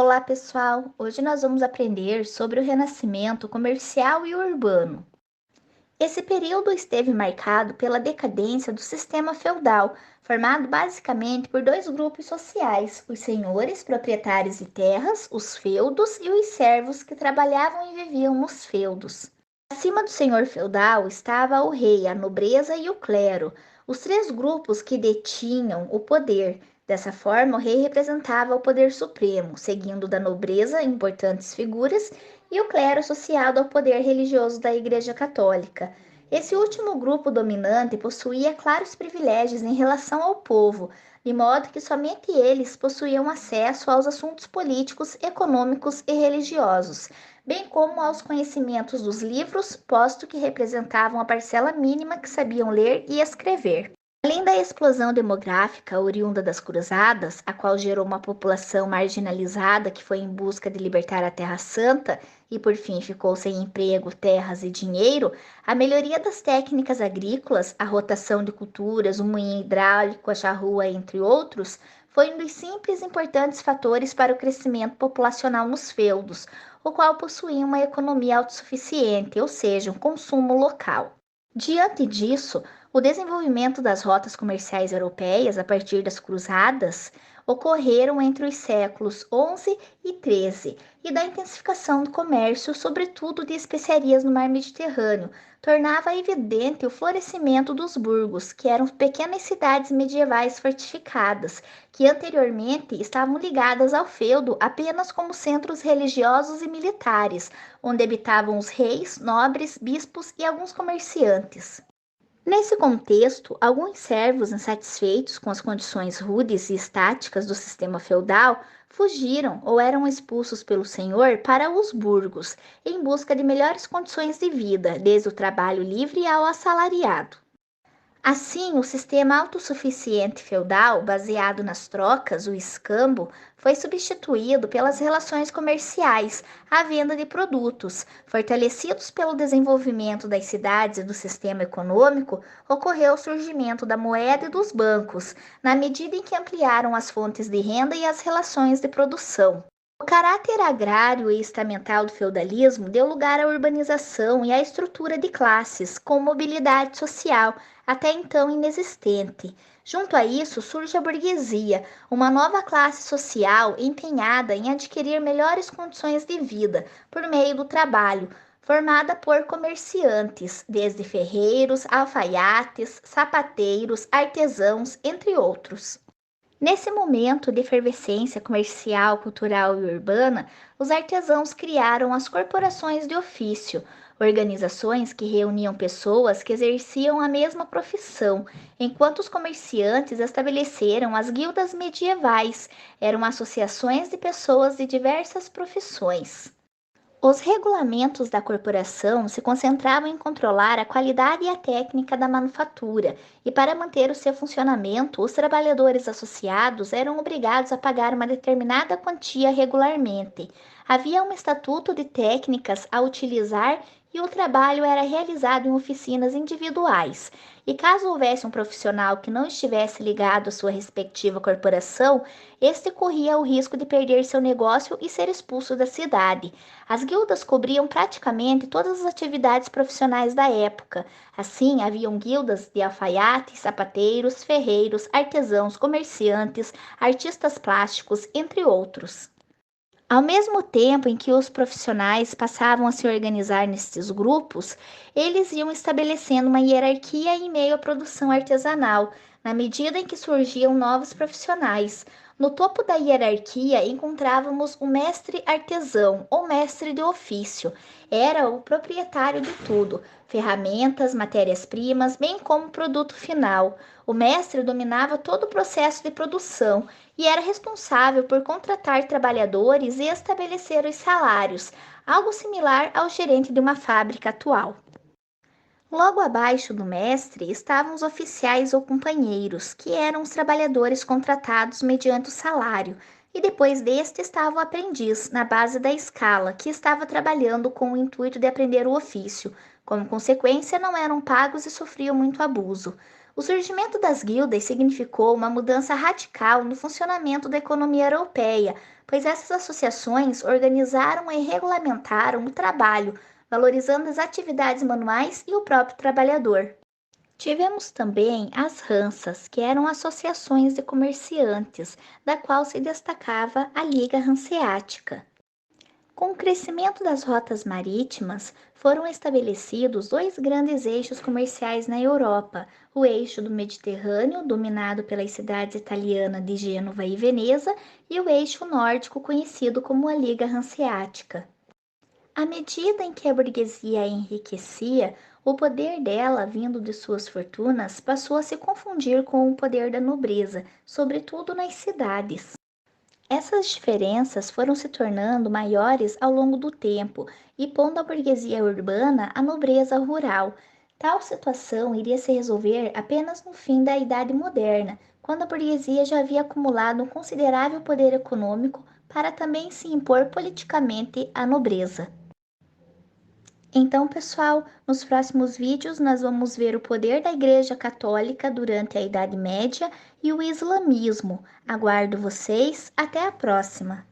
Olá, pessoal! Hoje nós vamos aprender sobre o renascimento comercial e urbano. Esse período esteve marcado pela decadência do sistema feudal, formado basicamente por dois grupos sociais: os senhores proprietários de terras, os feudos, e os servos que trabalhavam e viviam nos feudos. Acima do senhor feudal estava o rei, a nobreza e o clero, os três grupos que detinham o poder. Dessa forma, o rei representava o poder supremo, seguindo da nobreza importantes figuras e o clero associado ao poder religioso da Igreja Católica. Esse último grupo dominante possuía claros privilégios em relação ao povo, de modo que somente eles possuíam acesso aos assuntos políticos, econômicos e religiosos, bem como aos conhecimentos dos livros, posto que representavam a parcela mínima que sabiam ler e escrever. Além da explosão demográfica oriunda das cruzadas, a qual gerou uma população marginalizada que foi em busca de libertar a Terra Santa e por fim ficou sem emprego, terras e dinheiro, a melhoria das técnicas agrícolas, a rotação de culturas, o moinho hidráulico, a charrua, entre outros, foi um dos simples importantes fatores para o crescimento populacional nos feudos, o qual possuía uma economia autossuficiente, ou seja, um consumo local. Diante disso, o desenvolvimento das rotas comerciais europeias a partir das cruzadas ocorreram entre os séculos XI e XIII e da intensificação do comércio, sobretudo de especiarias no mar Mediterrâneo, tornava evidente o florescimento dos burgos, que eram pequenas cidades medievais fortificadas, que anteriormente estavam ligadas ao feudo apenas como centros religiosos e militares, onde habitavam os reis, nobres, bispos e alguns comerciantes. Nesse contexto, alguns servos insatisfeitos com as condições rudes e estáticas do sistema feudal fugiram ou eram expulsos pelo senhor para os burgos, em busca de melhores condições de vida, desde o trabalho livre ao assalariado. Assim, o sistema autossuficiente feudal, baseado nas trocas, o escambo, foi substituído pelas relações comerciais, a venda de produtos. Fortalecidos pelo desenvolvimento das cidades e do sistema econômico, ocorreu o surgimento da moeda e dos bancos, na medida em que ampliaram as fontes de renda e as relações de produção. O caráter agrário e estamental do feudalismo deu lugar à urbanização e à estrutura de classes, com mobilidade social, até então inexistente. Junto a isso surge a burguesia, uma nova classe social empenhada em adquirir melhores condições de vida por meio do trabalho, formada por comerciantes, desde ferreiros, alfaiates, sapateiros, artesãos, entre outros. Nesse momento de efervescência comercial, cultural e urbana, os artesãos criaram as corporações de ofício, organizações que reuniam pessoas que exerciam a mesma profissão, enquanto os comerciantes estabeleceram as guildas medievais, eram associações de pessoas de diversas profissões. Os regulamentos da corporação se concentravam em controlar a qualidade e a técnica da manufatura, e para manter o seu funcionamento, os trabalhadores associados eram obrigados a pagar uma determinada quantia regularmente. Havia um estatuto de técnicas a utilizar e o trabalho era realizado em oficinas individuais. E caso houvesse um profissional que não estivesse ligado à sua respectiva corporação, este corria o risco de perder seu negócio e ser expulso da cidade. As guildas cobriam praticamente todas as atividades profissionais da época. Assim, haviam guildas de alfaiates, sapateiros, ferreiros, artesãos, comerciantes, artistas plásticos, entre outros. Ao mesmo tempo em que os profissionais passavam a se organizar nestes grupos, eles iam estabelecendo uma hierarquia em meio à produção artesanal, na medida em que surgiam novos profissionais. No topo da hierarquia encontrávamos o mestre artesão ou mestre de ofício. Era o proprietário de tudo, ferramentas, matérias-primas, bem como o produto final. O mestre dominava todo o processo de produção e era responsável por contratar trabalhadores e estabelecer os salários, algo similar ao gerente de uma fábrica atual. Logo abaixo do mestre estavam os oficiais ou companheiros, que eram os trabalhadores contratados mediante o salário, e depois deste estava o aprendiz, na base da escala, que estava trabalhando com o intuito de aprender o ofício. Como consequência, não eram pagos e sofriam muito abuso. O surgimento das guildas significou uma mudança radical no funcionamento da economia europeia, pois essas associações organizaram e regulamentaram o trabalho, valorizando as atividades manuais e o próprio trabalhador. Tivemos também as Hansas, que eram associações de comerciantes, da qual se destacava a Liga Hanseática. Com o crescimento das rotas marítimas, foram estabelecidos dois grandes eixos comerciais na Europa: o eixo do Mediterrâneo, dominado pelas cidades italianas de Gênova e Veneza, e o eixo nórdico, conhecido como a Liga Hanseática. À medida em que a burguesia enriquecia, o poder dela, vindo de suas fortunas, passou a se confundir com o poder da nobreza, sobretudo nas cidades. Essas diferenças foram se tornando maiores ao longo do tempo e pondo a burguesia urbana à nobreza rural. Tal situação iria se resolver apenas no fim da Idade Moderna, quando a burguesia já havia acumulado um considerável poder econômico para também se impor politicamente à nobreza. Então, pessoal, nos próximos vídeos nós vamos ver o poder da Igreja Católica durante a Idade Média e o islamismo. Aguardo vocês, até a próxima!